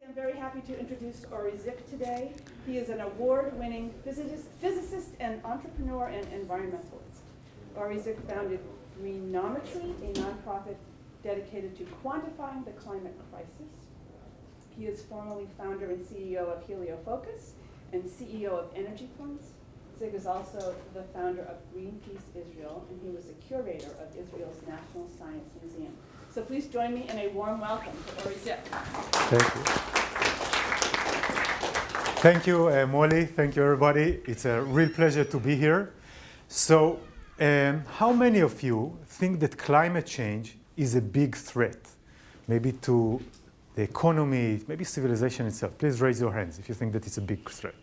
I'm very happy to introduce Ori Zik today. He is an award-winning physicist and entrepreneur and environmentalist. Ori Zik founded Greenometry, a nonprofit dedicated to quantifying the climate crisis. He is formerly founder and CEO of HelioFocus and CEO of Energy Points. Zik is also the founder of Greenpeace Israel, and he was the curator of Israel's National Science Museum. So please join me in a warm welcome to Ori Zik. Thank you. Thank you, Molly. Thank you, everybody. It's a real pleasure to be here. So, how many of you think that climate change is a big threat, maybe to the economy, maybe civilization itself? Please raise your hands if you think that it's a big threat.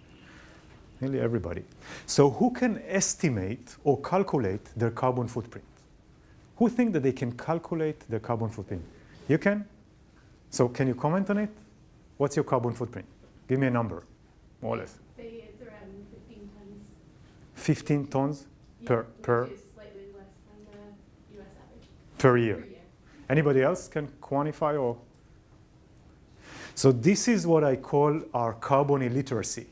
Nearly everybody. So who can estimate or calculate their carbon footprint? Who think that they can calculate their carbon footprint? You can? So can you comment on it? What's your carbon footprint? Give me a number, more or less. Say it's around 15 tons. 15 tons per Which is slightly less than the US average. per year. Per year. Anybody else can quantify or? So this is what I call our carbon illiteracy.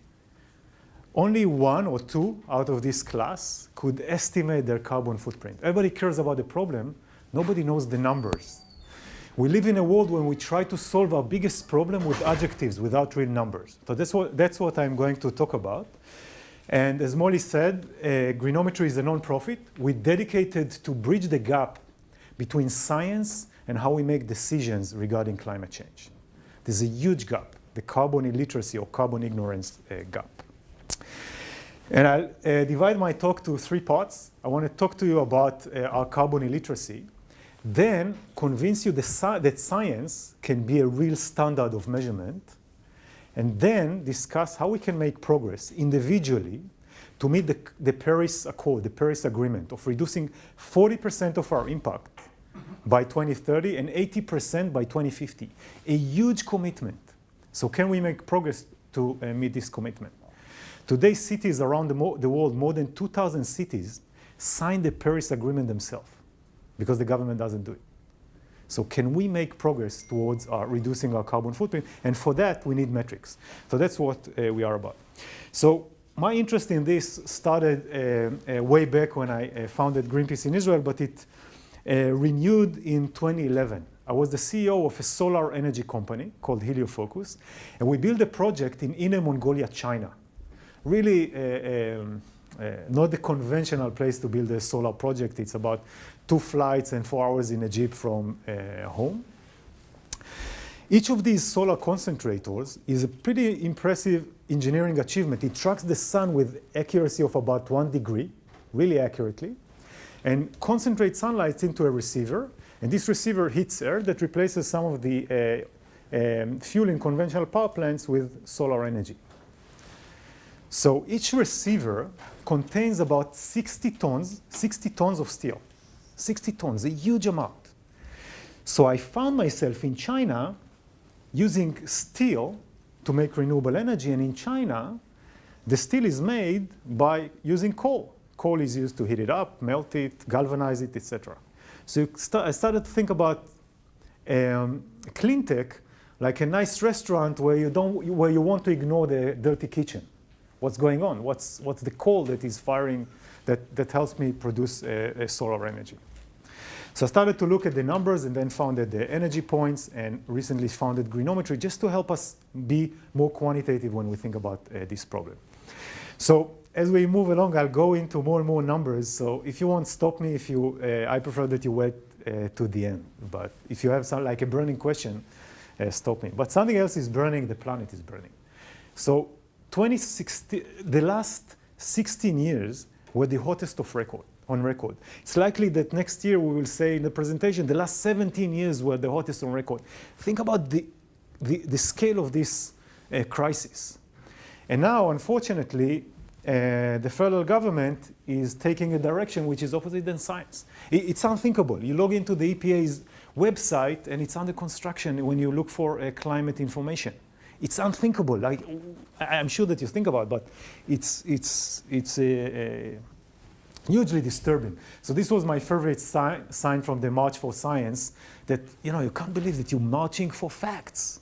Only one or two out of this class could estimate their carbon footprint. Everybody cares about the problem. Nobody knows the numbers. We live in a world when we try to solve our biggest problem with adjectives without real numbers. So that's what I'm going to talk about. And as Molly said, Greenometry is a non-profit. We're dedicated to bridge the gap between science and how we make decisions regarding climate change. There's a huge gap, the carbon illiteracy or carbon ignorance gap. And I'll divide my talk to three parts. I want to talk to you about our carbon illiteracy, then convince you that science can be a real standard of measurement, and then discuss how we can make progress individually to meet the Paris Accord, the Paris Agreement of reducing 40% of our impact by 2030 and 80% by 2050. A huge commitment. So can we make progress to meet this commitment? Today, cities around the world, more than 2,000 cities, signed the Paris Agreement themselves because the government doesn't do it. So can we make progress towards reducing our carbon footprint? And for that, we need metrics. So that's what we are about. So my interest in this started way back when I founded Greenpeace in Israel, but it renewed in 2011. I was the CEO of a solar energy company called HelioFocus, and we built a project in Inner Mongolia, China. Really not the conventional place to build a solar project. It's about 2 flights and 4 hours in a jeep from home. Each of these solar concentrators is a pretty impressive engineering achievement. It tracks the sun with accuracy of about 1 degree, really accurately, and concentrates sunlight into a receiver. And this receiver heats air that replaces some of the fuel in conventional power plants with solar energy. So each receiver contains about 60 tons of steel. 60 tons, a huge amount. So I found myself in China using steel to make renewable energy, and in China, the steel is made by using coal. Coal is used to heat it up, melt it, galvanize it, etc. So I started to think about clean tech like a nice restaurant where you want to ignore the dirty kitchen. What's going on? What's the coal that is firing that helps me produce solar energy? So I started to look at the numbers and then founded the Energy Points and recently founded Greenometry just to help us be more quantitative when we think about this problem. So as we move along, I'll go into more and more numbers. So if you want, stop me. I prefer that you wait to the end. But if you have some like a burning question, stop me. But something else is burning. The planet is burning. So 2016, the last 16 years were the hottest on record. It's likely that next year we will say in the presentation, the last 17 years were the hottest on record. Think about the scale of this crisis. And now, unfortunately, the federal government is taking a direction which is opposite than science. It's unthinkable. You log into the EPA's website and it's under construction when you look for climate information. It's unthinkable. Like I'm sure that you think about, but it's hugely disturbing. So this was my favorite sign from the March for Science, that you can't believe that you're marching for facts.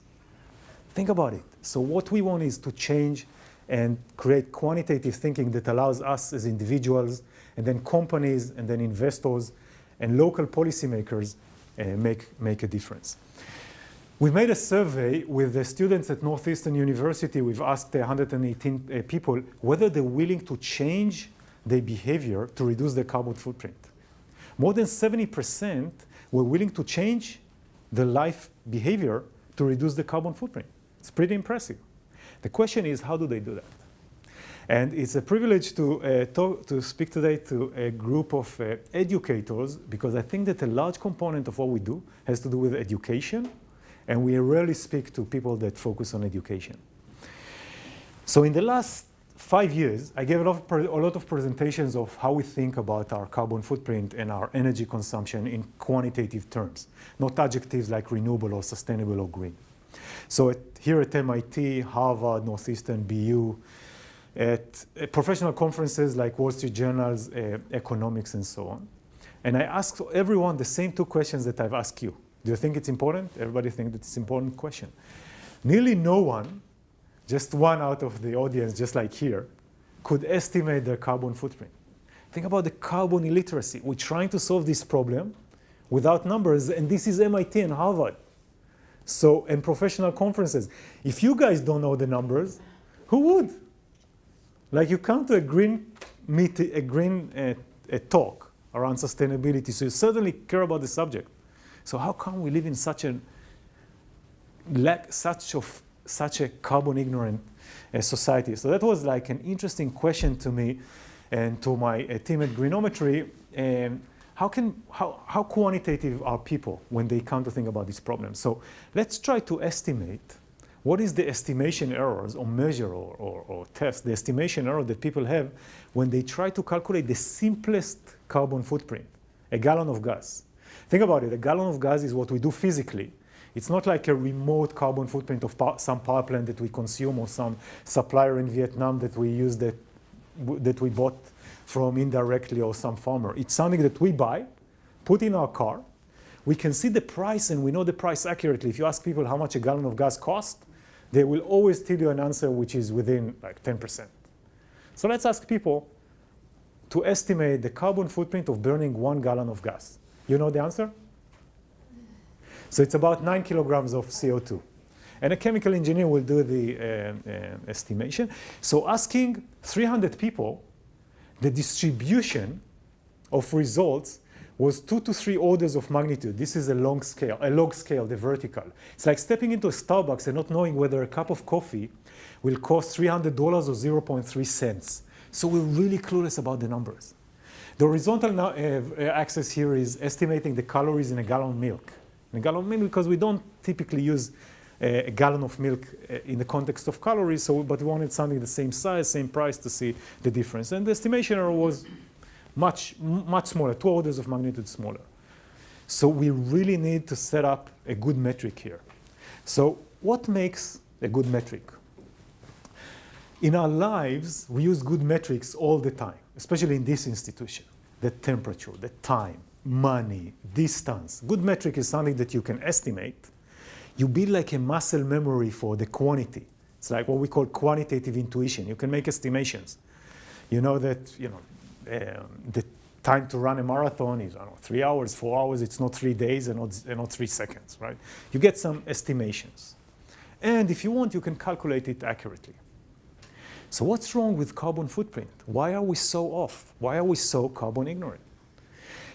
Think about it. So what we want is to change and create quantitative thinking that allows us as individuals, and then companies, and then investors, and local policymakers make a difference. We made a survey with the students at Northeastern University. We've asked 118 people whether they're willing to change their behavior to reduce their carbon footprint. More than 70% were willing to change their life behavior to reduce the carbon footprint. It's pretty impressive. The question is, how do they do that? And it's a privilege to speak today to a group of educators, because I think that a large component of what we do has to do with education, and we rarely speak to people that focus on education. So in the last 5 years, I gave a lot of presentations of how we think about our carbon footprint and our energy consumption in quantitative terms, not adjectives like renewable or sustainable or green. So here at MIT, Harvard, Northeastern, BU, at professional conferences like Wall Street Journal's Economics and so on. And I asked everyone the same two questions that I've asked you. Do you think it's important? Everybody thinks that it's an important question. Nearly no one, just one out of the audience, just like here, could estimate their carbon footprint. Think about the carbon illiteracy. We're trying to solve this problem without numbers, and this is MIT and Harvard. So, and professional conferences. If you guys don't know the numbers, who would? Like, you come to a green talk around sustainability, so you certainly care about the subject. So how come we live in such a carbon ignorant society? So that was like an interesting question to me and to my team at Greenometry. How quantitative are people when they come to think about this problem? So let's try to estimate what is the estimation errors or measure or test, the estimation error that people have when they try to calculate the simplest carbon footprint, a gallon of gas. Think about it, a gallon of gas is what we do physically. It's not like a remote carbon footprint of some power plant that we consume or some supplier in Vietnam that we use that we bought from indirectly or some farmer. It's something that we buy, put in our car. We can see the price and we know the price accurately. If you ask people how much a gallon of gas costs, they will always tell you an answer which is within like 10%. So let's ask people to estimate the carbon footprint of burning 1 gallon of gas. You know the answer? So it's about 9 kilograms of CO2. And a chemical engineer will do the estimation. So asking 300 people, the distribution of results was 2 to 3 orders of magnitude. This is a log scale, the vertical. It's like stepping into a Starbucks and not knowing whether a cup of coffee will cost $300 or 0.3 cents. So we're really clueless about the numbers. The horizontal axis here is estimating the calories in a gallon of milk. In a gallon of milk, because we don't typically use a gallon of milk in the context of calories, but we wanted something the same size, same price to see the difference. And the estimation error was much smaller, 2 orders of magnitude smaller. So we really need to set up a good metric here. So what makes a good metric? In our lives, we use good metrics all the time, especially in this institution. The temperature, the time, money, distance. Good metric is something that you can estimate. You build like a muscle memory for the quantity. It's like what we call quantitative intuition. You can make estimations. You know that, the time to run a marathon is, 3 hours, 4 hours. It's not 3 days and not 3 seconds, right? You get some estimations. And if you want, you can calculate it accurately. So what's wrong with carbon footprint? Why are we so off? Why are we so carbon ignorant?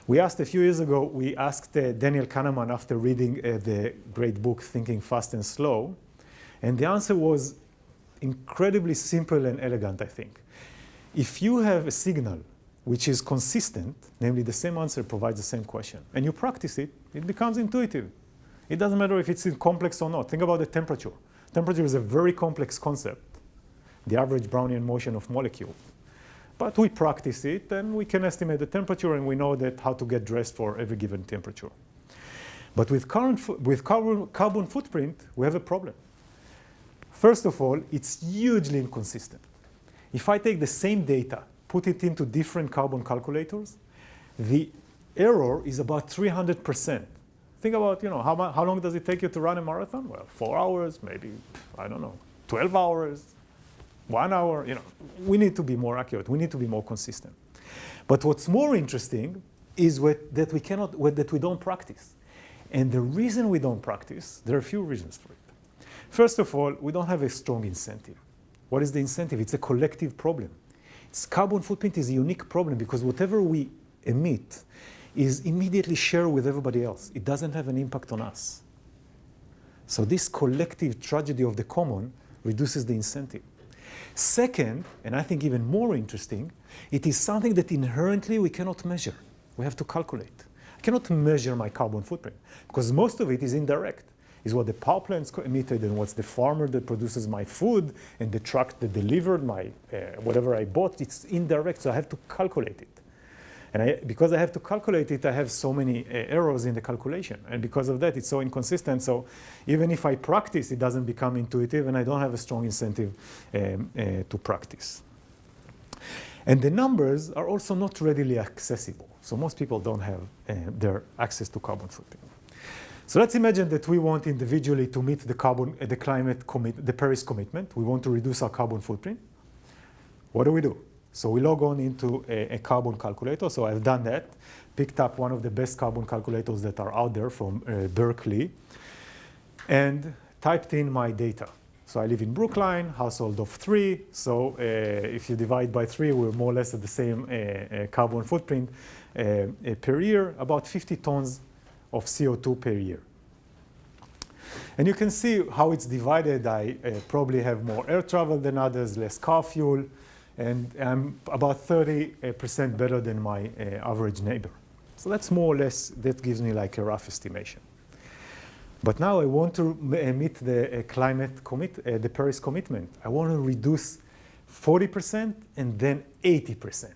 We asked a few years ago, we asked Daniel Kahneman after reading the great book, Thinking Fast and Slow. And the answer was incredibly simple and elegant, I think. If you have a signal which is consistent, namely the same answer provides the same question, and you practice it, it becomes intuitive. It doesn't matter if it's complex or not. Think about the temperature. Temperature is a very complex concept, the average Brownian motion of molecules. But we practice it, and we can estimate the temperature, and we know that how to get dressed for every given temperature. But with carbon footprint, we have a problem. First of all, it's hugely inconsistent. If I take the same data, put it into different carbon calculators, the error is about 300%. think about, how long does it take you to run a marathon? Well, 4 hours, maybe, I don't know, 12 hours, 1 hour. We need to be more accurate. We need to be more consistent. But what's more interesting is that we don't practice. And the reason we don't practice, there are a few reasons for it. First of all, we don't have a strong incentive. What is the incentive? It's a collective problem. Carbon footprint is a unique problem because whatever we emit is immediately shared with everybody else. It doesn't have an impact on us. So this collective tragedy of the common reduces the incentive. Second, and I think even more interesting, it is something that inherently we cannot measure. We have to calculate. I cannot measure my carbon footprint because most of it is indirect. Is what the power plants emitted and what's the farmer that produces my food and the truck that delivered my whatever I bought. It's indirect, so I have to calculate it. And because I have to calculate it, I have so many errors in the calculation. And because of that, it's so inconsistent. So even if I practice, it doesn't become intuitive, and I don't have a strong incentive to practice. And the numbers are also not readily accessible. So most people don't have their access to carbon footprint. So let's imagine that we want individually to meet the Paris commitment. We want to reduce our carbon footprint. What do? So we log on into a carbon calculator. So I've done that, picked up one of the best carbon calculators that are out there from Berkeley, and typed in my data. So I live in Brookline, household of 3. So if you divide by 3, we're more or less at the same carbon footprint per year, about 50 tons of CO2 per year. And you can see how it's divided. I probably have more air travel than others, less car fuel, and I'm about 30% better than my average neighbor. So that's more or less, that gives me like a rough estimation. But now I want to meet the the Paris commitment. I want to reduce 40% and then 80%.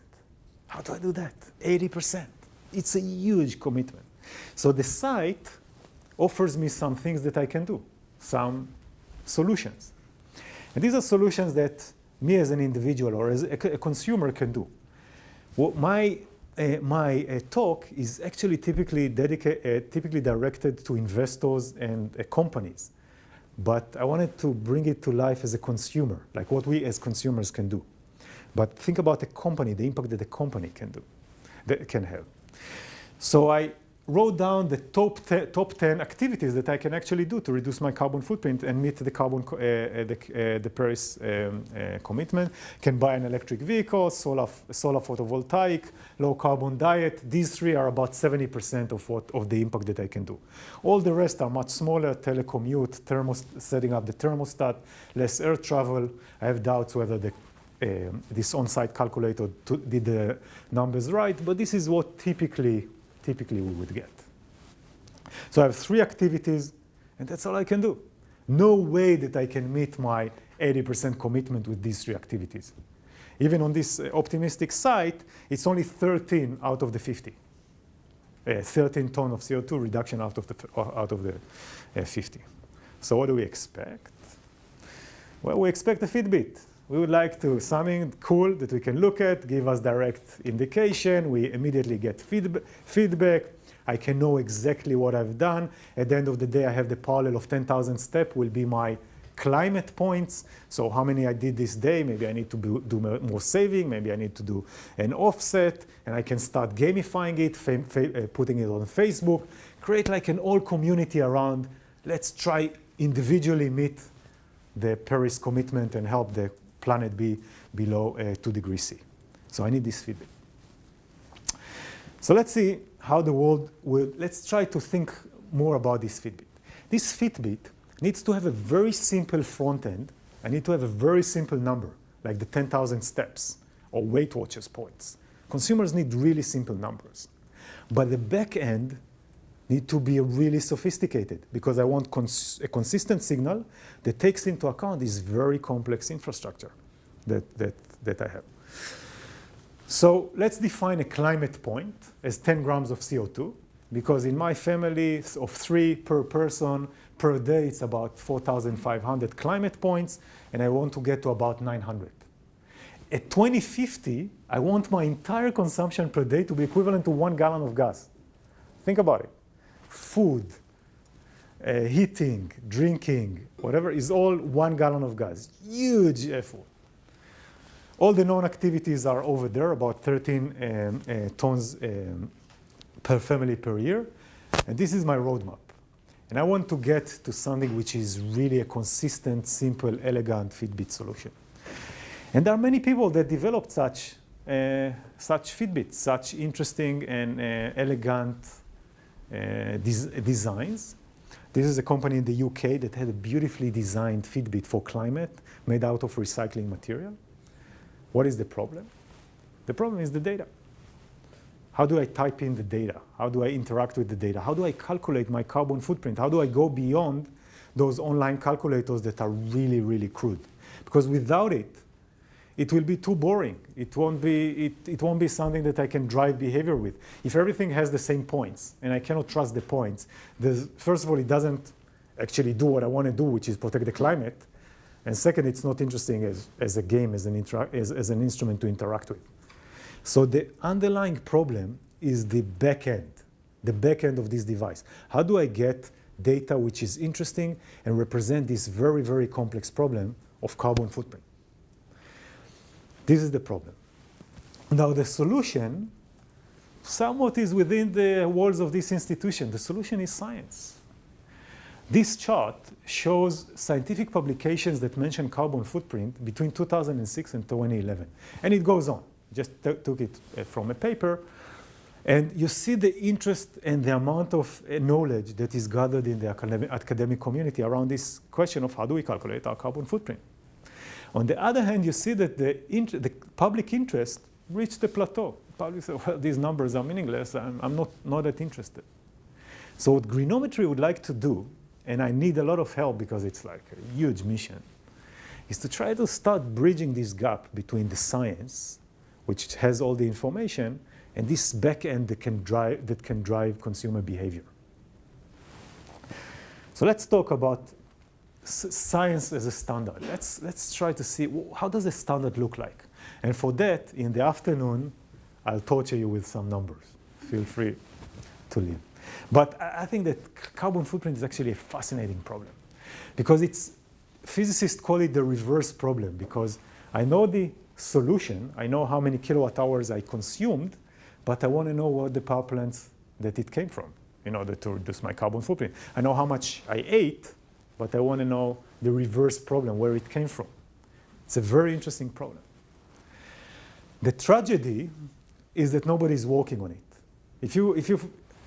How do I do that? 80%. It's a huge commitment. So the site offers me some things that I can do, some solutions. And these are solutions that me as an individual or as a consumer can do. What my talk is actually typically directed to investors and companies. But I wanted to bring it to life as a consumer, like what we as consumers can do. But think about a company, the impact that a company can do, that can have. So I wrote down the top 10 activities that I can actually do to reduce my carbon footprint and meet the the Paris commitment. Can buy an electric vehicle, solar photovoltaic, low carbon diet. These 3 are about 70% of the impact that I can do. All the rest are much smaller: telecommute, setting up the thermostat, less air travel. I have doubts whether this on-site calculator did the numbers right, but this is what typically we would get. So I have 3 activities, and that's all I can do. No way that I can meet my 80% commitment with these 3 activities. Even on this optimistic site, it's only 13 out of the 50. 13 ton of CO2 reduction out of the 50. So what do we expect? Well, we expect a Fitbit. We would like to something cool that we can look at, give us direct indication. We immediately get feedback. I can know exactly what I've done. At the end of the day, I have the parallel of 10,000 steps will be my climate points. So how many I did this day? Maybe I need to do more saving. Maybe I need to do an offset. And I can start gamifying it, putting it on Facebook, create like an all community around. Let's try individually meet the Paris commitment and help the planet be below 2 degrees C. So I need this Fitbit. So let's see how the world will, let's try to think more about this Fitbit. This Fitbit needs to have a very simple front end. I need to have a very simple number, like the 10,000 steps or Weight Watchers points. Consumers need really simple numbers. But the back end need to be really sophisticated because I want a consistent signal that takes into account this very complex infrastructure that I have. So let's define a climate point as 10 grams of CO2 because in my family of 3 per person per day, it's about 4,500 climate points, and I want to get to about 900. At 2050, I want my entire consumption per day to be equivalent to 1 gallon of gas. Think about it. food, heating, drinking, whatever, is all 1 gallon of gas. Huge effort. All the known activities are over there, about 13 tons per family per year. And this is my roadmap. And I want to get to something which is really a consistent, simple, elegant Fitbit solution. And there are many people that developed such Fitbits, such interesting and elegant designs. This is a company in the UK that had a beautifully designed Fitbit for climate made out of recycling material. What is the problem? The problem is the data. How do I type in the data? How do I interact with the data? How do I calculate my carbon footprint? How do I go beyond those online calculators that are really, really crude? Because without it, it will be too boring. It won't be something that I can drive behavior with. If everything has the same points, and I cannot trust the points, first of all, it doesn't actually do what I want to do, which is protect the climate. And second, it's not interesting as a game, as an instrument to interact with. So the underlying problem is the back end of this device. How do I get data which is interesting and represent this very, very complex problem of carbon footprint? This is the problem. Now the solution somewhat is within the walls of this institution. The solution is science. This chart shows scientific publications that mention carbon footprint between 2006 and 2011. And it goes on. Just took it from a paper. And you see the interest and the amount of knowledge that is gathered in the academic community around this question of how do we calculate our carbon footprint. On the other hand, you see that the public interest reached a plateau. The public said, well, these numbers are meaningless. I'm not that interested. So what Greenometry would like to do, and I need a lot of help because it's like a huge mission, is to try to start bridging this gap between the science, which has all the information, and this back end that can drive consumer behavior. So let's talk about science as a standard. Let's try to see how does a standard look like. And for that, in the afternoon, I'll torture you with some numbers. Feel free to leave. But I think that carbon footprint is actually a fascinating problem because physicists call it the reverse problem because I know the solution, I know how many kilowatt hours I consumed, but I want to know what the power plants that it came from in order to reduce my carbon footprint. I know how much I ate, but I want to know the reverse problem, where it came from. It's a very interesting problem. The tragedy is that nobody's working on it.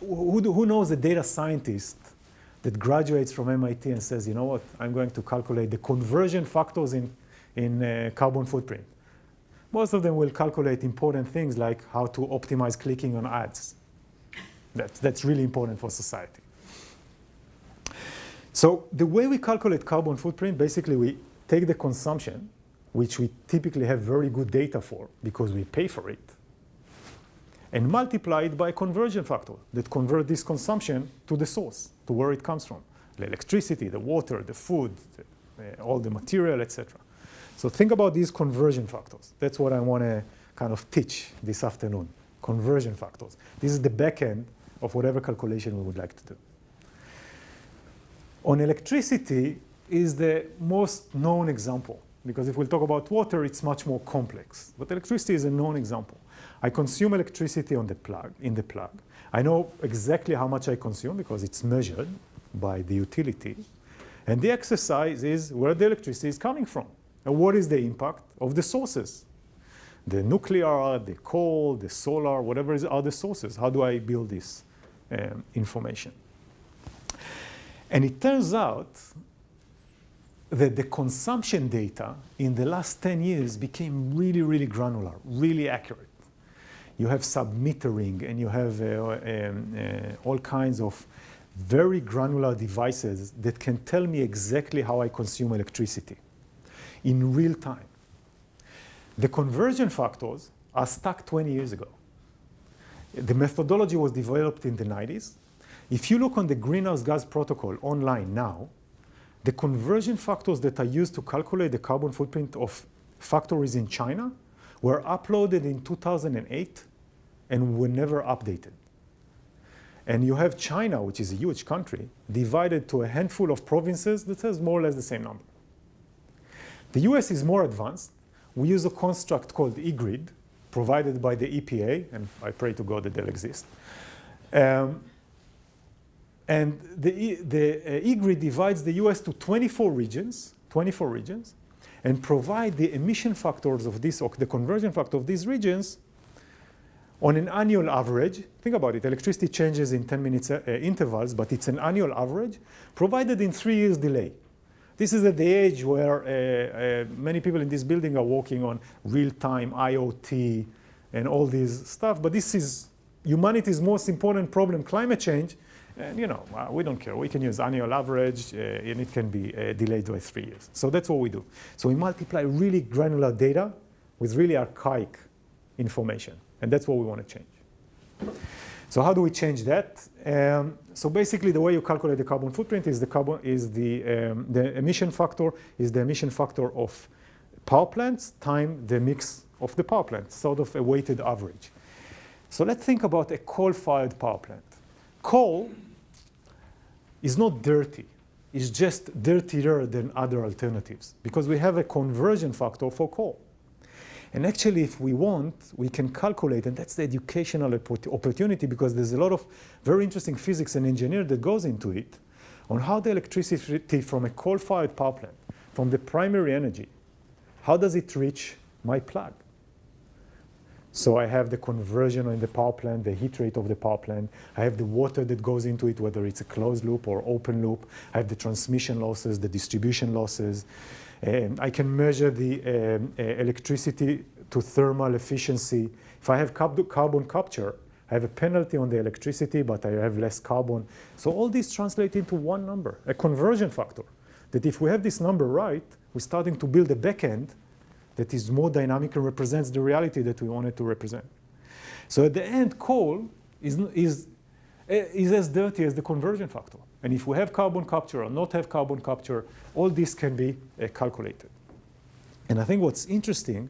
Who knows a data scientist that graduates from MIT and says, you know what, I'm going to calculate the conversion factors in carbon footprint. Most of them will calculate important things like how to optimize clicking on ads. That's really important for society. So the way we calculate carbon footprint, basically we take the consumption, which we typically have very good data for because we pay for it, and multiply it by a conversion factor that convert this consumption to the source, to where it comes from. The electricity, the water, the food, all the material, etc. So think about these conversion factors. That's what I want to kind of teach this afternoon, conversion factors. This is the back end of whatever calculation we would like to do. On electricity is the most known example, because if we'll talk about water, it's much more complex. But electricity is a known example. I consume electricity in the plug. I know exactly how much I consume because it's measured by the utility. And the exercise is where the electricity is coming from. And what is the impact of the sources? The nuclear, the coal, the solar, whatever are the sources. How do I build this information? And it turns out that the consumption data in the last 10 years became really, really granular, really accurate. You have submetering and you have all kinds of very granular devices that can tell me exactly how I consume electricity in real time. The conversion factors are stuck 20 years ago. The methodology was developed in the 90s. If you look on the greenhouse gas protocol online now, the conversion factors that are used to calculate the carbon footprint of factories in China were uploaded in 2008 and were never updated. And you have China, which is a huge country, divided to a handful of provinces that has more or less the same number. The US is more advanced. We use a construct called eGrid, provided by the EPA, and I pray to God that they'll exist. And the eGrid divides the US to 24 regions, and provide the emission factors of this, or the conversion factor of these regions on an annual average. Think about it, electricity changes in 10 minutes intervals, but it's an annual average, provided in 3 years delay. This is at the age where many people in this building are working on real-time IoT and all this stuff, but this is humanity's most important problem, climate change, and we don't care. We can use annual average, and it can be delayed by 3 years. So that's what we do. So we multiply really granular data with really archaic information, and that's what we want to change. So how do we change that? So basically, the way you calculate the carbon footprint is the emission factor is the emission factor of power plants times the mix of the power plants, sort of a weighted average. So let's think about a coal-fired power plant. Coal is not dirty. It's just dirtier than other alternatives because we have a conversion factor for coal. And actually, if we want, we can calculate, and that's the educational opportunity because there's a lot of very interesting physics and engineering that goes into it on how the electricity from a coal-fired power plant, from the primary energy, how does it reach my plug? So I have the conversion in the power plant, the heat rate of the power plant. I have the water that goes into it, whether it's a closed loop or open loop. I have the transmission losses, the distribution losses. I can measure the electricity to thermal efficiency. If I have carbon capture, I have a penalty on the electricity, but I have less carbon. So all these translate into one number, a conversion factor, that if we have this number right, we're starting to build a backend that is more dynamic and represents the reality that we wanted to represent. So at the end, coal is as dirty as the conversion factor. And if we have carbon capture or not have carbon capture, all this can be calculated. And I think what's interesting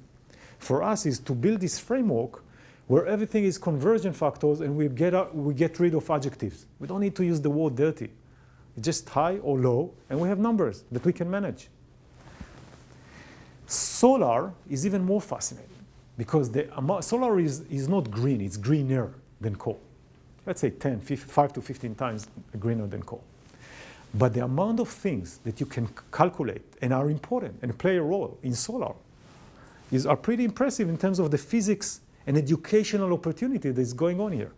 for us is to build this framework where everything is conversion factors and we get rid of adjectives. We don't need to use the word dirty. It's just high or low, and we have numbers that we can manage. Solar is even more fascinating because solar is not green, it's greener than coal. Let's say 5 to 15 times greener than coal. But the amount of things that you can calculate and are important and play a role in solar are pretty impressive in terms of the physics and educational opportunity that's going on here.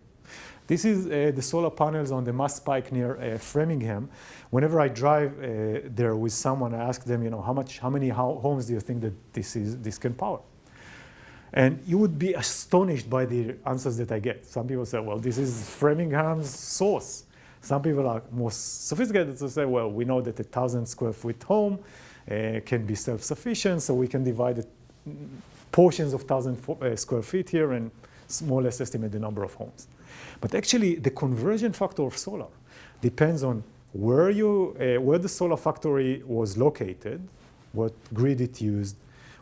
This is the solar panels on the Mass Pike near Framingham. Whenever I drive there with someone, I ask them, how many homes do you think that this can power? And you would be astonished by the answers that I get. Some people say, well, this is Framingham's source. Some people are more sophisticated to say, well, we know that a 1,000 square foot home can be self-sufficient, so we can divide it portions of 1,000 square feet here and more or less estimate the number of homes. But actually, the conversion factor of solar depends on where the solar factory was located, what grid it used,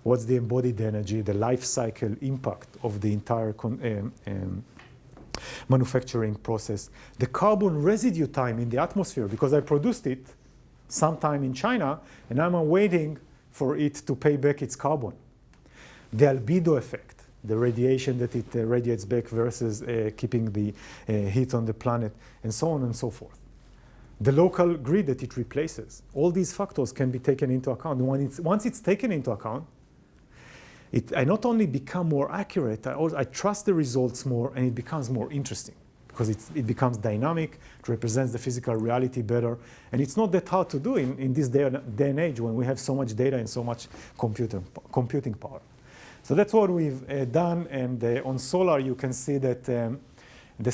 what's the embodied energy, the life cycle impact of the entire manufacturing process, the carbon residue time in the atmosphere, because I produced it sometime in China, and I'm waiting for it to pay back its carbon. The albedo effect, the radiation that it radiates back versus keeping the heat on the planet, and so on and so forth. The local grid that it replaces. All these factors can be taken into account. Once it's taken into account, I not only become more accurate, I trust the results more, and it becomes more interesting because it becomes dynamic, it represents the physical reality better, and it's not that hard to do in this day and age when we have so much data and so much computing power. So that's what we've done, and on solar you can see that on the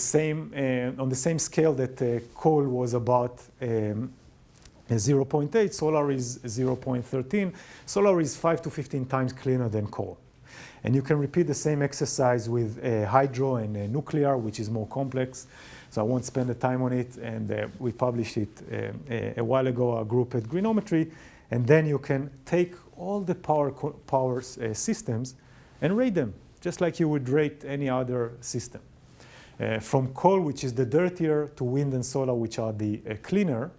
same scale that coal was about 0.8, solar is 0.13. Solar is 5 to 15 times cleaner than coal. And you can repeat the same exercise with hydro and nuclear, which is more complex. So I won't spend the time on it. And we published it a while ago, our group at Greenometry. And then you can take all the power systems and rate them, just like you would rate any other system. from coal, which is the dirtier, to wind and solar, which are the cleaner.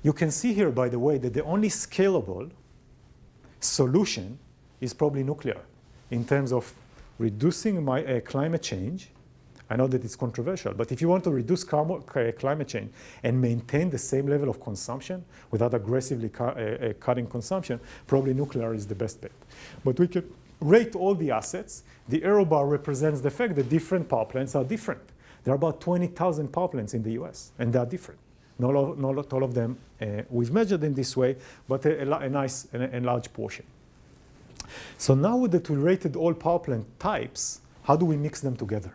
You can see here, by the way, that the only scalable solution is probably nuclear in terms of reducing my climate change. I know that it's controversial, but if you want to reduce climate change and maintain the same level of consumption without aggressively cutting consumption, probably nuclear is the best bet. But we can rate all the assets. The arrow bar represents the fact that different power plants are different. There are about 20,000 power plants in the US, and they are different. Not all of them we've measured in this way, but a nice and large portion. So now that we rated all power plant types, how do we mix them together?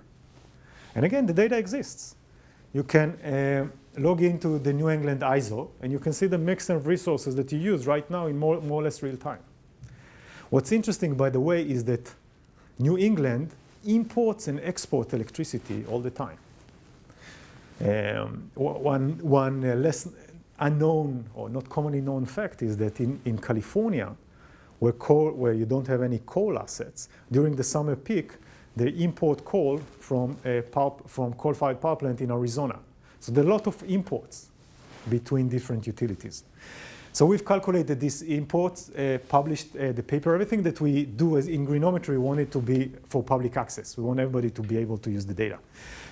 And again, the data exists. You can log into the New England ISO, and you can see the mix of resources that you use right now in more or less real time. What's interesting, by the way, is that New England imports and exports electricity all the time. One less unknown or not commonly known fact is that in California, where you don't have any coal assets, during the summer peak, they import coal from coal-fired power plant in Arizona. So there are a lot of imports between different utilities. So we've calculated these imports, published the paper. Everything that we do as in Greenometry, we want it to be for public access. We want everybody to be able to use the data.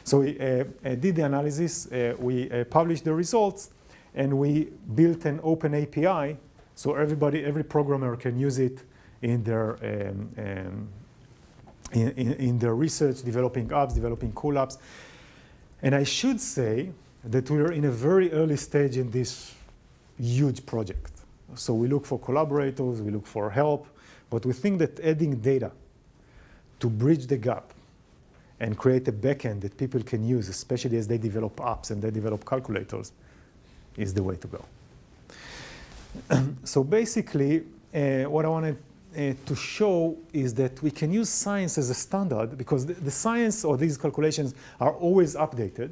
So we did the analysis, we published the results, and we built an open API so every programmer can use it in their in their research, developing apps, developing cool apps. And I should say that we are in a very early stage in this huge project. So we look for collaborators, we look for help, but we think that adding data to bridge the gap and create a backend that people can use, especially as they develop apps and they develop calculators, is the way to go. So basically, what I wanted to show is that we can use science as a standard because the science or these calculations are always updated.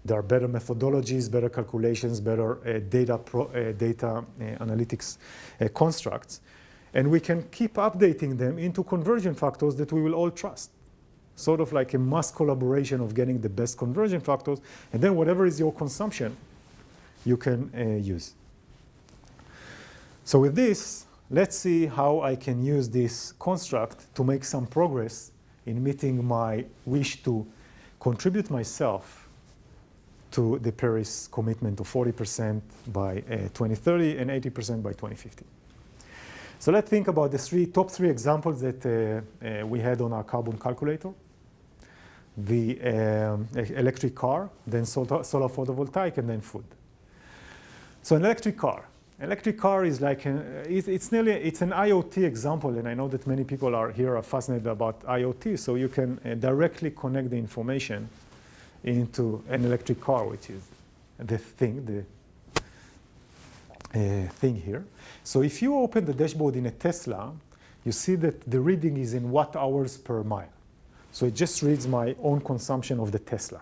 There are better methodologies, better calculations, better data analytics constructs. And we can keep updating them into conversion factors that we will all trust. Sort of like a mass collaboration of getting the best conversion factors. And then whatever is your consumption, you can use. So with this, let's see how I can use this construct to make some progress in meeting my wish to contribute myself to the Paris commitment of 40% by 2030 and 80% by 2050. So let's think about the top three examples that we had on our carbon calculator. The electric car, then solar photovoltaic, and then food. So an electric car. Electric car is like it's an IoT example, and I know that many people are fascinated about IoT, so you can directly connect the information into an electric car, which is the thing here. So if you open the dashboard in a Tesla, you see that the reading is in watt-hours per mile. So it just reads my own consumption of the Tesla.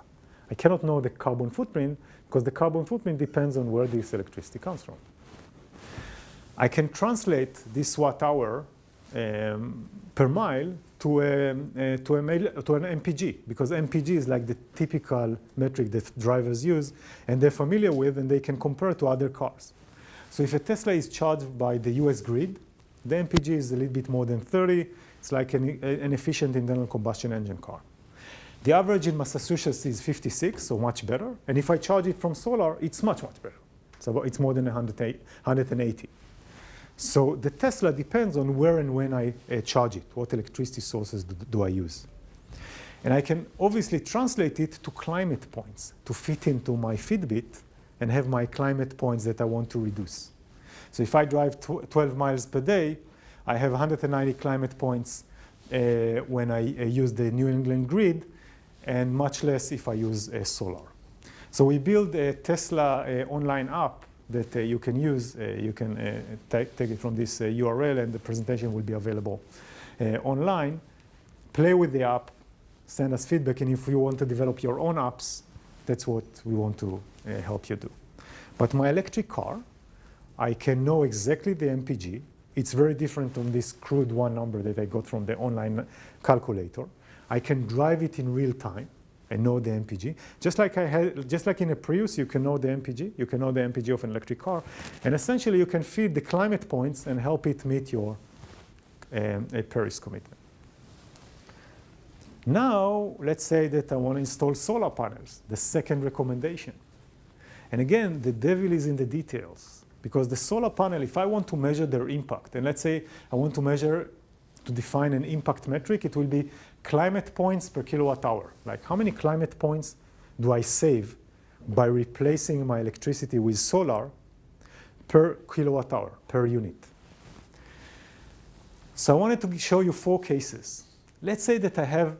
I cannot know the carbon footprint because the carbon footprint depends on where this electricity comes from. I can translate this watt-hour per mile to an MPG, because MPG is like the typical metric that drivers use, and they're familiar with, and they can compare to other cars. So if a Tesla is charged by the US grid, the MPG is a little bit more than 30. It's like an efficient internal combustion engine car. The average in Massachusetts is 56, so much better. And if I charge it from solar, it's much, much better. It's more than 180. So the Tesla depends on where and when I charge it, what electricity sources do I use. And I can obviously translate it to climate points to fit into my Fitbit and have my climate points that I want to reduce. So if I drive 12 miles per day, I have 190 climate points when I use the New England grid, and much less if I use solar. So we build a Tesla online app that you can use. You can take it from this URL, and the presentation will be available online. Play with the app, send us feedback, and if you want to develop your own apps, that's what we want to help you do. But my electric car, I can know exactly the MPG. It's very different from this crude one number that I got from the online calculator. I can drive it in real time. and know the MPG. Just like in a Prius, you can know the MPG. You can know the MPG of an electric car. And essentially, you can feed the climate points and help it meet your Paris commitment. Now, let's say that I want to install solar panels, the second recommendation. And again, the devil is in the details. Because the solar panel, if I want to measure their impact, and let's say I want to define an impact metric, it will be climate points per kilowatt hour. Like how many climate points do I save by replacing my electricity with solar per kilowatt hour, per unit? So I wanted to show you 4 cases. Let's say that I have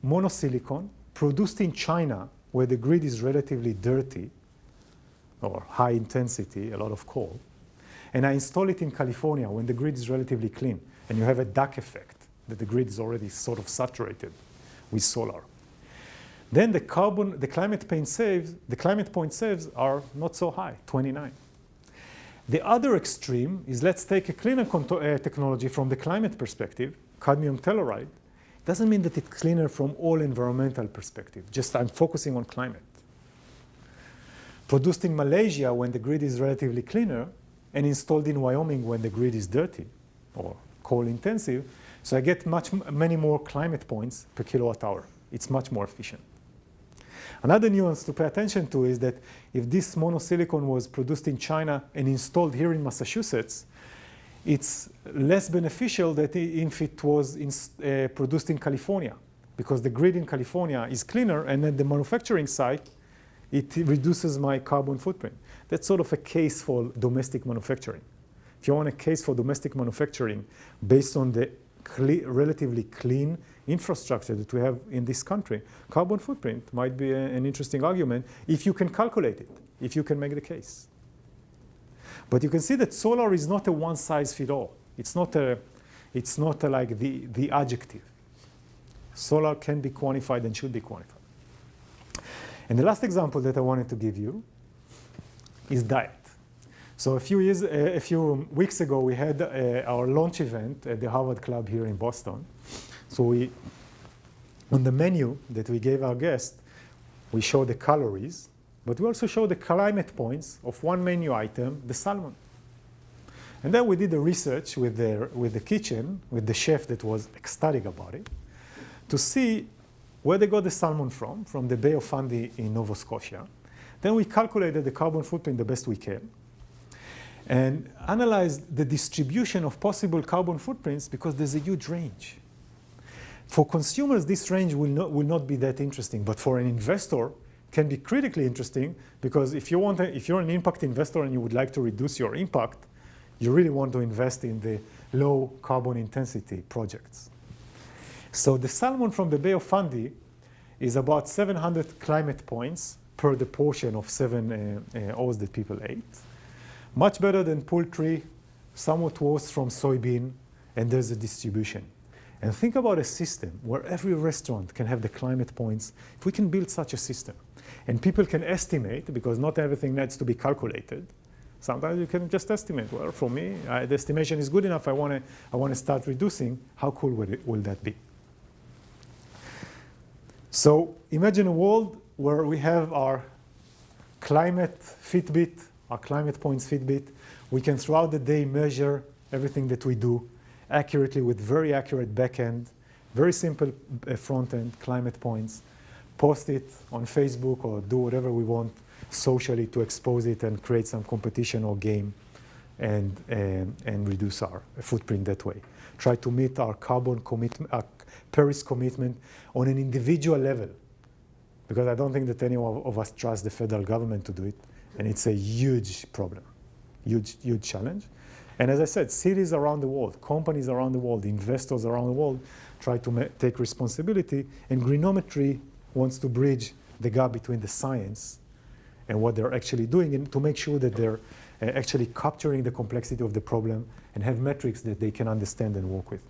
monosilicon produced in China where the grid is relatively dirty or high intensity, a lot of coal, and I install it in California when the grid is relatively clean, and you have a duck effect that the grid is already sort of saturated with solar. Then the climate point saves are not so high, 29. The other extreme is let's take a cleaner technology from the climate perspective, cadmium telluride. Doesn't mean that it's cleaner from all environmental perspective, just I'm focusing on climate. Produced in Malaysia when the grid is relatively cleaner, and installed in Wyoming when the grid is dirty or coal intensive, so I get many more climate points per kilowatt hour. It's much more efficient. Another nuance to pay attention to is that if this monosilicon was produced in China and installed here in Massachusetts, it's less beneficial than if it was produced in California, because the grid in California is cleaner, and at the manufacturing site, it reduces my carbon footprint. That's sort of a case for domestic manufacturing. If you want a case for domestic manufacturing based on the relatively clean infrastructure that we have in this country, carbon footprint might be an interesting argument if you can calculate it, if you can make the case. But you can see that solar is not a one-size-fits-all. It's not like the adjective. Solar can be quantified and should be quantified. And the last example that I wanted to give you is diet. So a few weeks ago, we had our launch event at the Harvard Club here in Boston. So on the menu that we gave our guests, we show the calories, but we also show the climate points of one menu item, the salmon. And then we did the research with the kitchen, with the chef that was ecstatic about it, to see where they got the salmon from the Bay of Fundy in Nova Scotia. Then we calculated the carbon footprint the best we can and analyzed the distribution of possible carbon footprints because there's a huge range. For consumers, this range will not be that interesting, but for an investor, can be critically interesting because if you're an impact investor and you would like to reduce your impact, you really want to invest in the low carbon intensity projects. So the salmon from the Bay of Fundy is about 700 climate points per the portion of 7 O's that people ate. Much better than poultry, somewhat worse from soybean, and there's a distribution. And think about a system where every restaurant can have the climate points. If we can build such a system, and people can estimate, because not everything needs to be calculated. Sometimes you can just estimate. Well, for me, the estimation is good enough. I want to start reducing. How cool will that be? So imagine a world where we have our climate Fitbit, our climate points Fitbit. We can throughout the day measure everything that we do accurately with very accurate backend, very simple front-end climate points, post it on Facebook or do whatever we want socially to expose it and create some competition or game and reduce our footprint that way. Try to meet our carbon commitment, our Paris commitment on an individual level, because I don't think that any of us trust the federal government to do it, and it's a huge problem, huge challenge. And as I said, cities around the world, companies around the world, investors around the world try to take responsibility, and Greenometry wants to bridge the gap between the science and what they're actually doing, and to make sure that they're actually capturing the complexity of the problem and have metrics that they can understand and work with.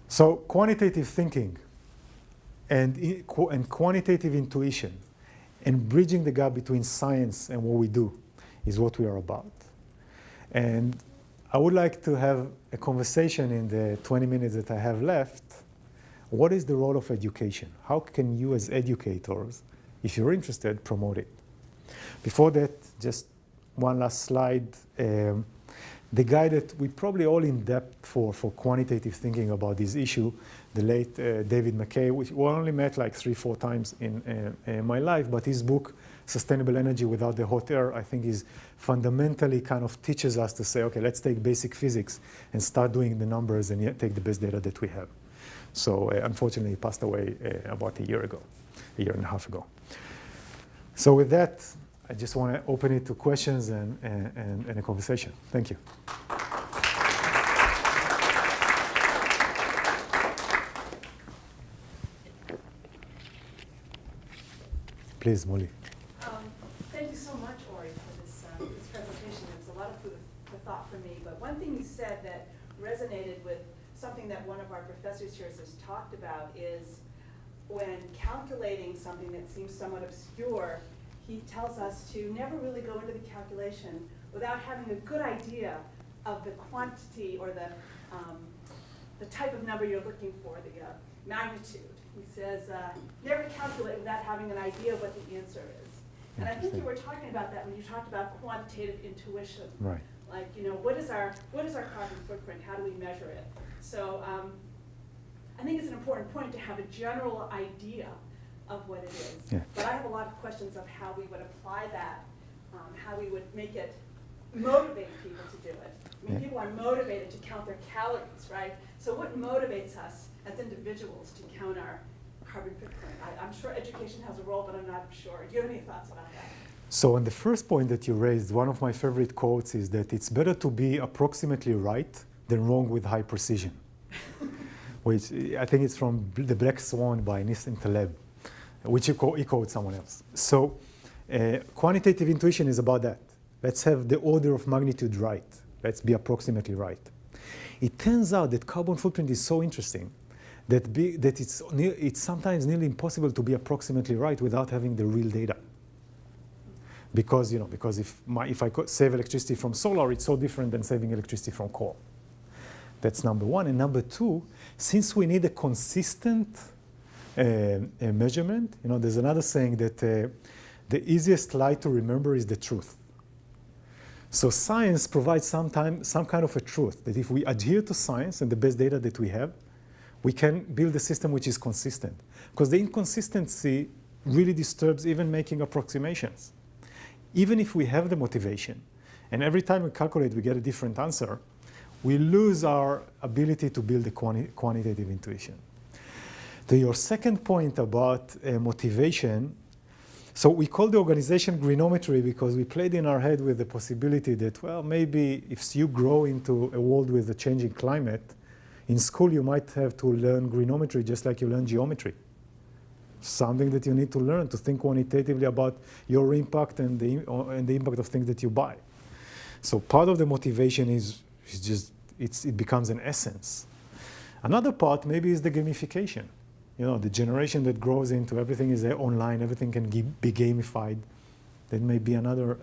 So quantitative thinking and quantitative intuition and bridging the gap between science and what we do is what we are about. And I would like to have a conversation in the 20 minutes that I have left what is the role of education? How can you as educators, if you're interested, promote it? Before that, just one last slide. The guy that we probably all in depth for quantitative thinking about this issue, the late David McKay, which we only met like 3-4 times in my life, but his book, Sustainable Energy Without the Hot Air, I think is fundamentally kind of teaches us to say, okay, let's take basic physics and start doing the numbers and take the best data that we have. So unfortunately, he passed away about a year and a half ago. So with that, I just want to open it to questions and a conversation. Thank you. Please, Molly. Thank you so much, Ori, for this presentation. It was a lot of food for thought for me. But one thing you said that resonated with something that one of our professors here has talked about is when calculating something that seems somewhat obscure, he tells us to never really go into the calculation without having a good idea of the quantity or the type of number you're looking for, the magnitude. He says, never calculate without having an idea of what the answer is. And I think you were talking about that when you talked about quantitative intuition. Right. Like, what is our carbon footprint? How do we measure it? So I think it's an important point to have a general idea of what it is. Yeah. But I have a lot of questions of how we would apply that, how we would make it motivate people to do it. I mean, people are motivated to count their calories, right? So what motivates us as individuals to count our carbon footprint? I'm sure education has a role, but I'm not sure. Do you have any thoughts about that? So on the first point that you raised, one of my favorite quotes is that it's better to be approximately right than wrong with high precision, which I think it's from The Black Swan by Nissim Taleb, which he quotes someone else. So quantitative intuition is about that. Let's have the order of magnitude right. Let's be approximately right. It turns out that carbon footprint is so interesting that it's sometimes nearly impossible to be approximately right without having the real data. Because if I could save electricity from solar, it's so different than saving electricity from coal. That's number one. And number two, since we need a consistent measurement, there's another saying that the easiest lie to remember is the truth. So science provides some kind of a truth that if we adhere to science and the best data that we have, we can build a system which is consistent. Because the inconsistency really disturbs even making approximations. Even if we have the motivation, and every time we calculate we get a different answer, we lose our ability to build a quantitative intuition. To your second point about motivation, so we call the organization greenometry because we played in our head with the possibility that, well, maybe if you grow into a world with a changing climate, in school you might have to learn greenometry just like you learn geometry. Something that you need to learn to think quantitatively about your impact and the impact of things that you buy. So part of the motivation is just, it becomes an essence. Another part maybe is the gamification. The generation that grows into everything is online, everything can be gamified. That may be another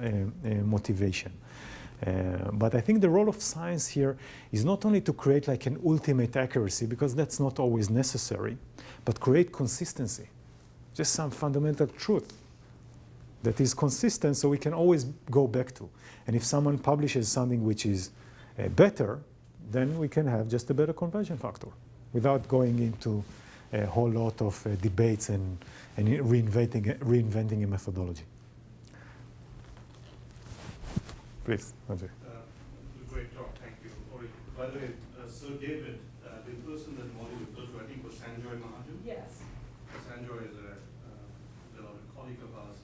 motivation. But I think the role of science here is not only to create like an ultimate accuracy, because that's not always necessary, but create consistency. Just some fundamental truth that is consistent so we can always go back to. And if someone publishes something which is better, then we can have just a better conversion factor without going into a whole lot of debates and reinventing a methodology. Please, Ajay. Great talk, thank you. By the way, Sir David, the person that Molly referred to, I think was Sanjoy Mahajan. Yes. Sanjoy is a colleague of ours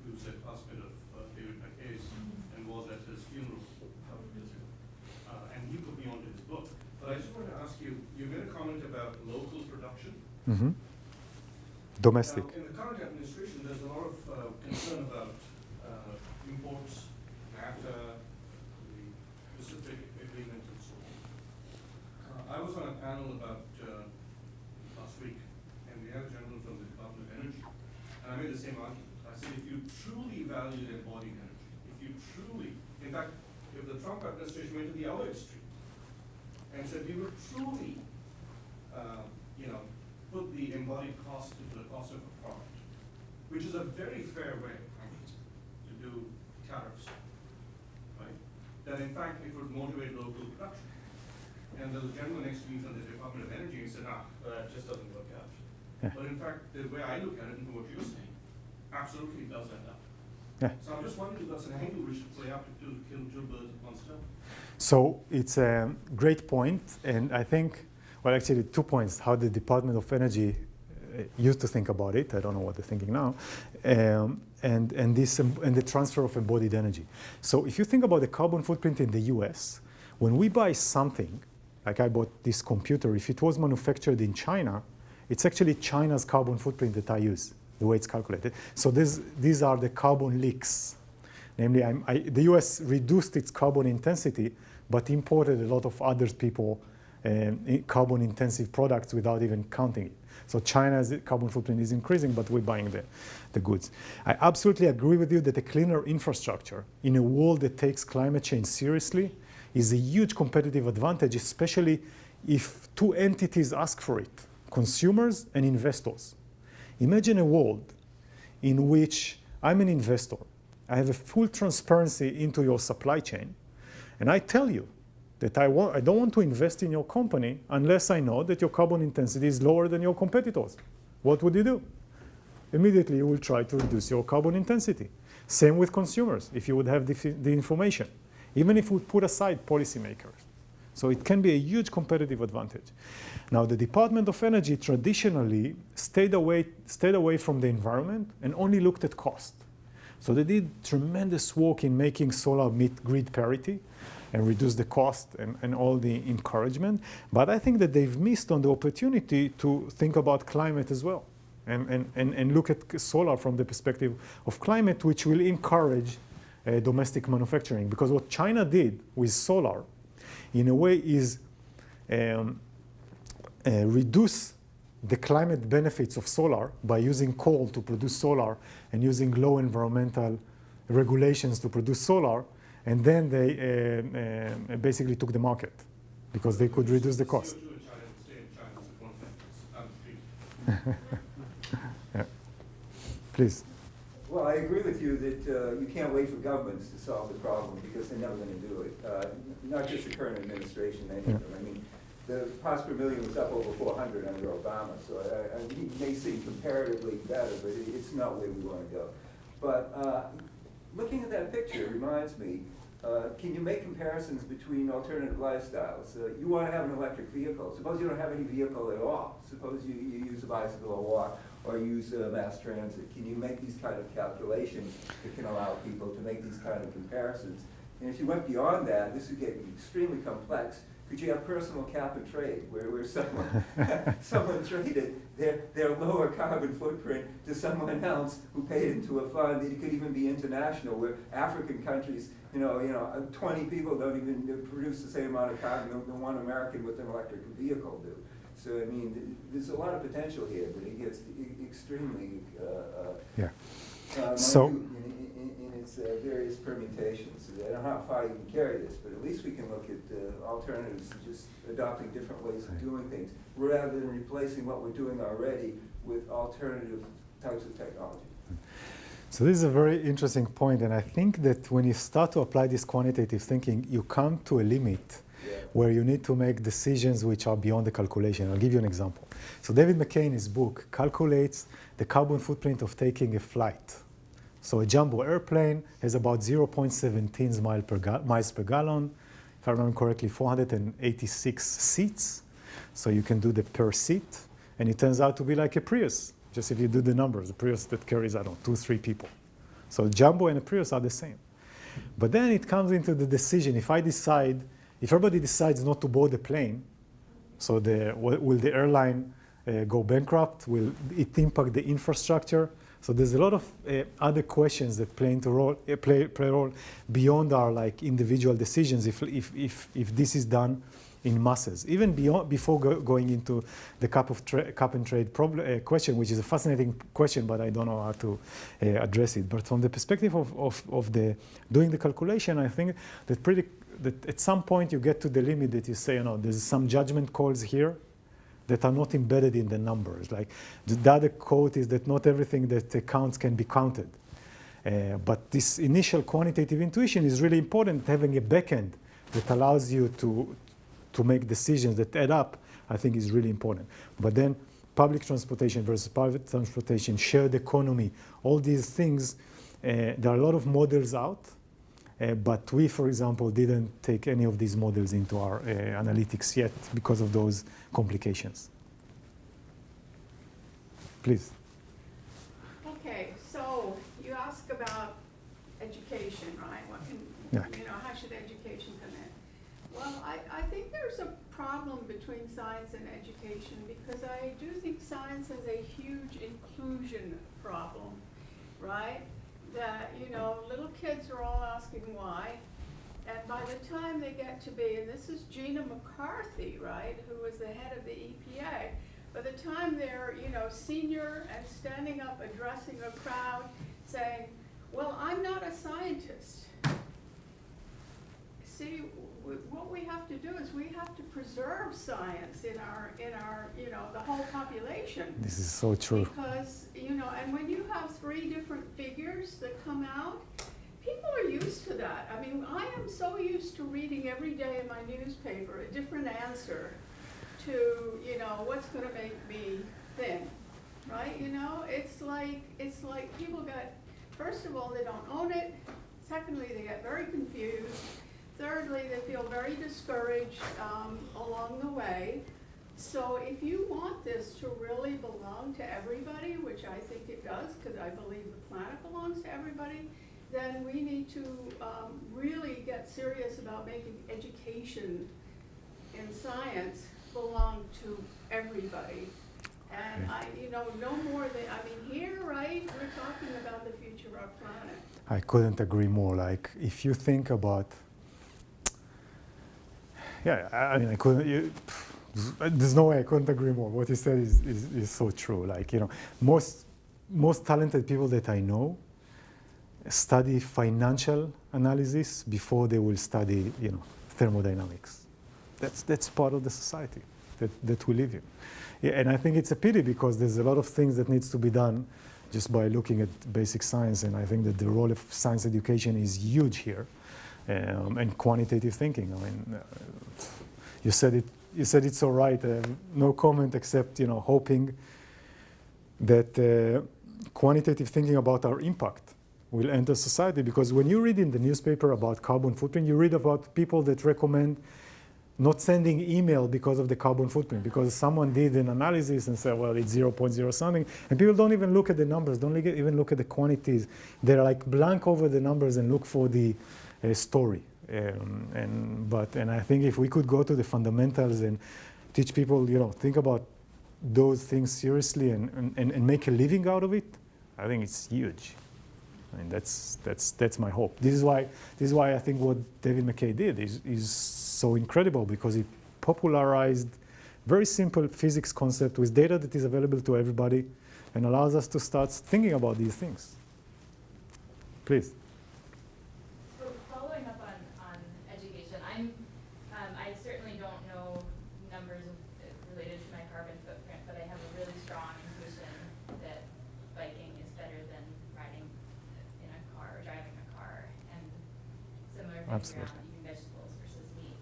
who's a classmate of David McKay's and was at his funeral a couple of years ago. And he put me onto his book. But I just want to ask you, you made a comment about local production. Mm-hmm. Domestic. Now, in the current administration, there's a lot of concern about imports, NAFTA, the Pacific Agreement, and so on. I was on a panel about last week, and we had a gentleman from the Department of Energy, and I made the same argument. I said, if you truly value embodied energy, in fact, if the Trump administration went to the other extreme and said we will truly, put the embodied cost to the cost of a product, which is a very fair way, actually, to do tariffs, right? That in fact it would motivate local production. And there was a gentleman next to me from the Department of Energy, and he said, that just doesn't work out. Yeah. But in fact, the way I look at it and from what you're saying, absolutely it does end up. Yeah. So I'm just wondering if that's an angle we should play out to kill two birds with one stone. So it's a great point, and I think, well, actually 2 points, how the Department of Energy used to think about it. I don't know what they're thinking now, and the transfer of embodied energy. So if you think about the carbon footprint in the US, when we buy something, like I bought this computer, if it was manufactured in China, it's actually China's carbon footprint that I use, the way it's calculated. So these are the carbon leaks. Namely, the US reduced its carbon intensity, but imported a lot of other people carbon intensive products without even counting it. So China's carbon footprint is increasing, but we're buying the goods. I absolutely agree with you that a cleaner infrastructure in a world that takes climate change seriously is a huge competitive advantage, especially if two entities ask for it, consumers and investors. Imagine a world in which I'm an investor, I have a full transparency into your supply chain, and I tell you that I don't want to invest in your company unless I know that your carbon intensity is lower than your competitors. What would you do? Immediately you will try to reduce your carbon intensity. Same with consumers, if you would have the information, even if we put aside policymakers. So it can be a huge competitive advantage. Now, the Department of Energy traditionally stayed away from the environment and only looked at cost. So they did tremendous work in making solar meet grid parity and reduce the cost and all the encouragement. But I think that they've missed on the opportunity to think about climate as well and look at solar from the perspective of climate, which will encourage domestic manufacturing. Because what China did with solar, in a way, is reduce the climate benefits of solar by using coal to produce solar and using low environmental regulations to produce solar, and then they basically took the market because they could reduce the cost. CO2 in China would stay in China as a Yeah. Please. Well, I agree with you that you can't wait for governments to solve the problem because they're never going to do it. Not just the current administration, any of them. I mean, the parts per million was up over 400 under Obama, so it may seem comparatively better, but it's not where we want to go. But looking at that picture reminds me, can you make comparisons between alternative lifestyles? You want to have an electric vehicle. Suppose you don't have any vehicle at all. Suppose you use a bicycle or walk or use mass transit. Can you make these kind of calculations that can allow people to make these kind of comparisons? And if you went beyond that, this would get extremely complex. Could you have personal cap and trade, where someone traded their lower carbon footprint to someone else who paid into a fund? It could even be international, where African countries, 20 people don't even produce the same amount of carbon than one American with an electric vehicle do. So I mean, there's a lot of potential here, but it gets extremely in its various permutations. I don't know how far you can carry this, but at least we can look at alternatives to just adopting different ways of doing things, rather than replacing what we're doing already with alternative types of technology. So this is a very interesting point, and I think that when you start to apply this quantitative thinking, you come to a limit where you need to make decisions which are beyond the calculation. I'll give you an example. So David McKay, in his book, calculates the carbon footprint of taking a flight. So a jumbo airplane has about 0.17 miles per gallon. If I remember correctly, 486 seats. So you can do the per seat, and it turns out to be like a Prius. Just if you do the numbers, the Prius that carries, 2-3 people. So a jumbo and a Prius are the same. But then it comes into the decision, if everybody decides not to board the plane, so will the airline go bankrupt? Will it impact the infrastructure? So there's a lot of other questions that play a role beyond our individual decisions if this is done in masses. Even before going into the cap and trade question, which is a fascinating question, but I don't know how to address it. But from the perspective of doing the calculation, I think that at some point you get to the limit that you say, there's some judgment calls here that are not embedded in the numbers. Like the other quote is that not everything that counts can be counted. But this initial quantitative intuition is really important, having a backend that allows you to make decisions that add up, I think is really important. But then public transportation versus private transportation, shared economy, all these things, there are a lot of models out, but we, for example, didn't take any of these models into our analytics yet because of those complications. Please. Okay, so you ask about education, right? What can, Yeah. you know, how should education come in? Well, I think there's a problem between science and education because I do think science has a huge inclusion problem, right? That, you know, little kids are all asking why, and by the time they get to be, and this is Gina McCarthy, right, who was the head of the EPA, by the time they're, you know, senior and standing up, addressing a crowd, saying, well, I'm not a scientist. See, what we have to do is we have to preserve science in our, you know, the whole population. This is so true. Because, you know, and when you have 3 different figures that come out, people are used to that. I mean, I am so used to reading every day in my newspaper a different answer to, you know, what's gonna make me thin, right? You know, it's like people get, first of all, they don't own it. Secondly, they get very confused. Thirdly, they feel very discouraged along the way. So if you want this to really belong to everybody, which I think it does, because I believe the planet belongs to everybody, then we need to really get serious about making education in science belong to everybody. And you know, no more than, I mean, here, right, we're talking about the future of our planet. I couldn't agree more. Like, if you think about, yeah, I mean, I couldn't, there's no way I couldn't agree more. What you said is so true. Like, you know, most talented people that I know study financial analysis before they will study, you know, thermodynamics. That's part of the society that we live in. Yeah, and I think it's a pity because there's a lot of things that needs to be done just by looking at basic science, and I think that the role of science education is huge here, and quantitative thinking. I mean, you said it so right. No comment except, you know, hoping that quantitative thinking about our impact will enter society, because when you read in the newspaper about carbon footprint, you read about people that recommend not sending email because of the carbon footprint, because someone did an analysis and said, well, it's 0.0 something, and people don't even look at the numbers, don't even look at the quantities. They're like blank over the numbers and look for the story. And I think if we could go to the fundamentals and teach people, you know, think about those things seriously and make a living out of it, I think it's huge. I mean, that's my hope. This is why I think what David McKay did is so incredible, because he popularized very simple physics concept with data that is available to everybody and allows us to start thinking about these things. Please. So following up on education, I certainly don't know numbers related to my carbon footprint, but I have a really strong intuition that biking is better than riding in a car or driving a car, and similar things Absolutely. around eating vegetables versus meat.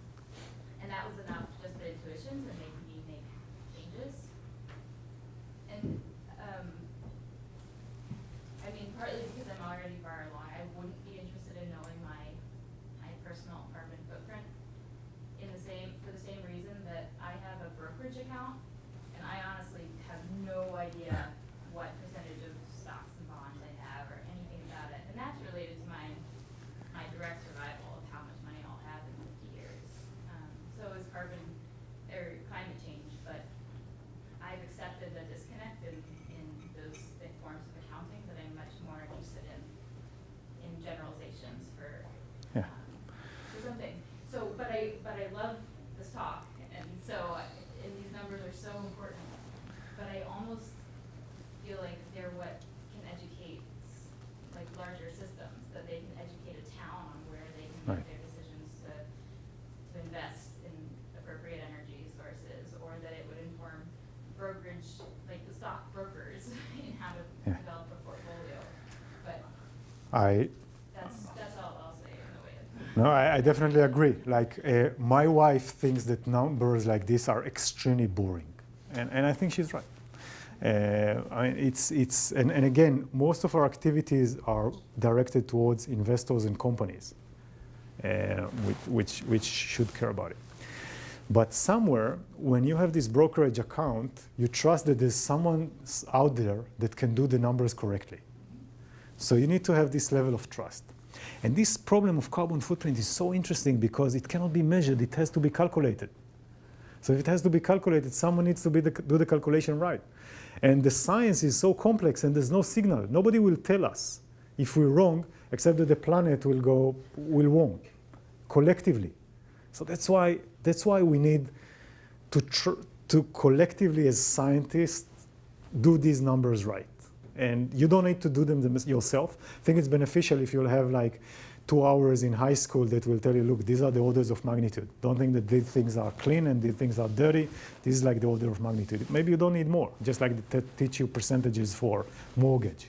And that was enough, just the intuitions, and make me make changes. And I mean, partly because I'm already far along, I wouldn't be interested in knowing my personal carbon footprint for the same reason that I have a brokerage account, and I honestly have no idea what percentage of stocks and bonds I have or anything about it. And that's related to my direct survival of how much money I'll have in 50 years. So is carbon or climate change, but I've accepted the disconnect in those thick forms of accounting that I'm much more interested in generalizations for something. So, but I love this talk, and these numbers are so important. But I almost feel like they're what can educate like larger systems, that they can educate a town on where they can make their decisions to invest in appropriate energy sources, or that it would inform That's all I'll say in the way of. No, I definitely agree. Like, my wife thinks that numbers like this are extremely boring, and I think she's right. I mean, and again, most of our activities are directed towards investors and companies, which should care about it. But somewhere, when you have this brokerage account, you trust that there's someone out there that can do the numbers correctly. So you need to have this level of trust. And this problem of carbon footprint is so interesting because it cannot be measured, it has to be calculated. So if it has to be calculated, someone needs to do the calculation right. And the science is so complex and there's no signal. Nobody will tell us if we're wrong, except that the planet will wrong collectively. So that's why we need to collectively as scientists do these numbers right. And you don't need to do them yourself. I think it's beneficial if you'll have like 2 hours in high school that will tell you, look, these are the orders of magnitude. Don't think that these things are clean and these things are dirty. This is like the order of magnitude. Maybe you don't need more, just like they teach you percentages for mortgage.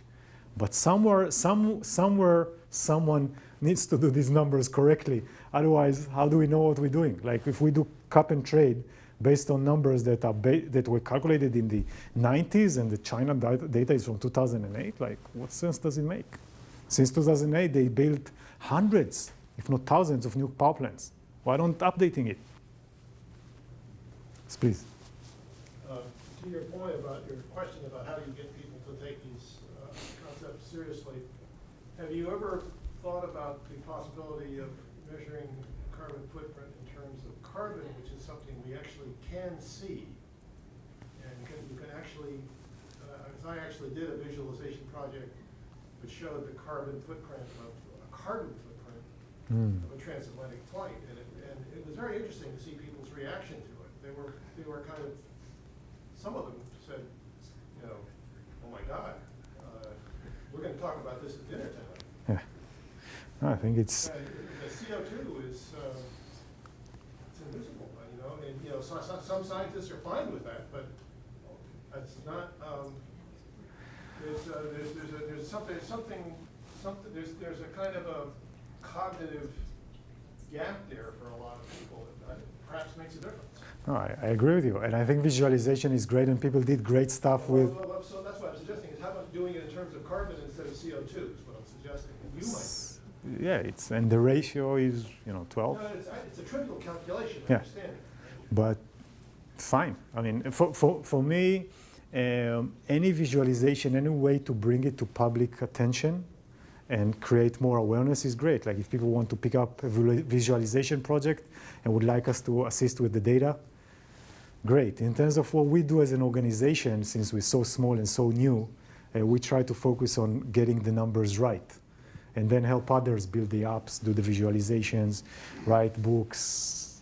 But somewhere, someone needs to do these numbers correctly. Otherwise, how do we know what we're doing? Like if we do cap and trade based on numbers that were calculated in the 90s and the China data is from 2008, like what sense does it make? Since 2008, they built hundreds, if not thousands, of new power plants. Why don't updating it? Please. To your point about your question about how do you get people to take these concepts seriously, have you ever thought about the possibility of measuring carbon footprint in terms of carbon, which is something we actually can see, and you can actually, because I actually did a visualization project which showed the carbon footprint of a transatlantic flight, and it was very interesting to see people's reaction to it. They were kind of, some of them said, you know, oh my God, we're going to talk about this at dinner tonight. Yeah. No, I think it's. The CO2 is it's invisible, you know, and you know, some scientists are fine with that, but it's not. There's a kind of a cognitive gap there for a lot of people that perhaps makes a difference. No, I agree with you, and I think visualization is great, and people did great stuff with. Well, so that's what I'm suggesting. Is how about doing it in terms of carbon instead of CO2? Is what I'm suggesting. You might. Yeah, and the ratio is 12. No, it's a trivial calculation. I Yeah. understand. But fine. I mean, for me, any visualization, any way to bring it to public attention and create more awareness is great. Like if people want to pick up a visualization project and would like us to assist with the data, great. In terms of what we do as an organization, since we're so small and so new, we try to focus on getting the numbers right and then help others build the apps, do the visualizations, write books.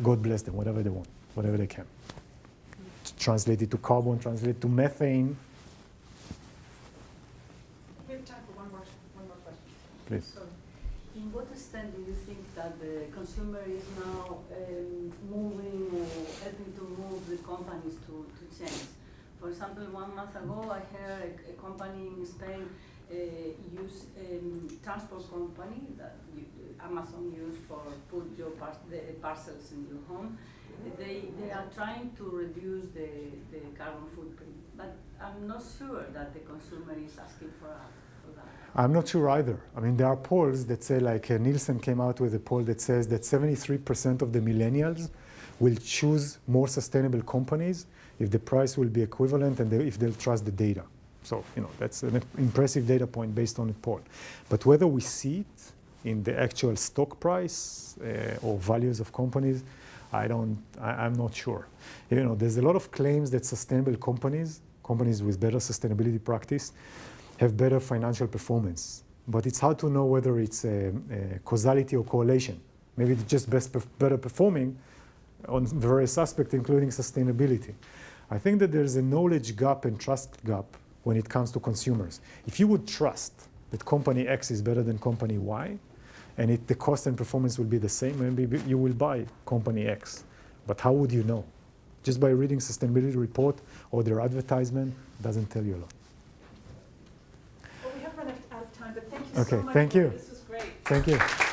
God bless them, whatever they want, whatever they can. Translate it to carbon, translate it to methane. We have time for one more question. Please. So, in what extent do you think that the consumer is now moving or helping to move the companies to change? For example, 1 month ago, I heard a company in Spain use transport company that Amazon use for put your the parcels in your home. They are trying to reduce the carbon footprint, but I'm not sure that the consumer is asking for that. I'm not sure either. I mean, there are polls that say, like Nielsen came out with a poll that says that 73% of the millennials will choose more sustainable companies if the price will be equivalent and if they'll trust the data. So, that's an impressive data point based on a poll. But whether we see it in the actual stock price or values of companies, I'm not sure. There's a lot of claims that sustainable companies with better sustainability practice, have better financial performance. But it's hard to know whether it's a causality or correlation. Maybe it's just better performing on various aspects, including sustainability. I think that there's a knowledge gap and trust gap when it comes to consumers. If you would trust that company X is better than company Y, and the cost and performance will be the same, maybe you will buy company X. But how would you know? Just by reading sustainability report or their advertisement doesn't tell you a lot. Well, we have run out of time, but thank you so Okay, much. thank you. This was great. Thank you.